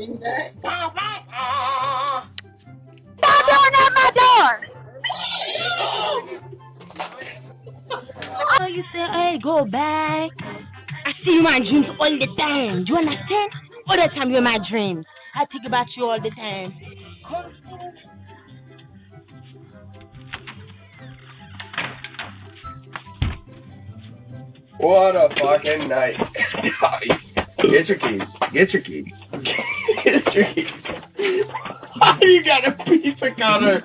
Stop doing at my door! Oh, you say, hey, go back. I see you in my dreams all the time. Do you understand? All the time you're in my dreams. I think about you all the time. What a fucking night. Get your keys. Get your keys. Get your keys. You got a piece of cutter.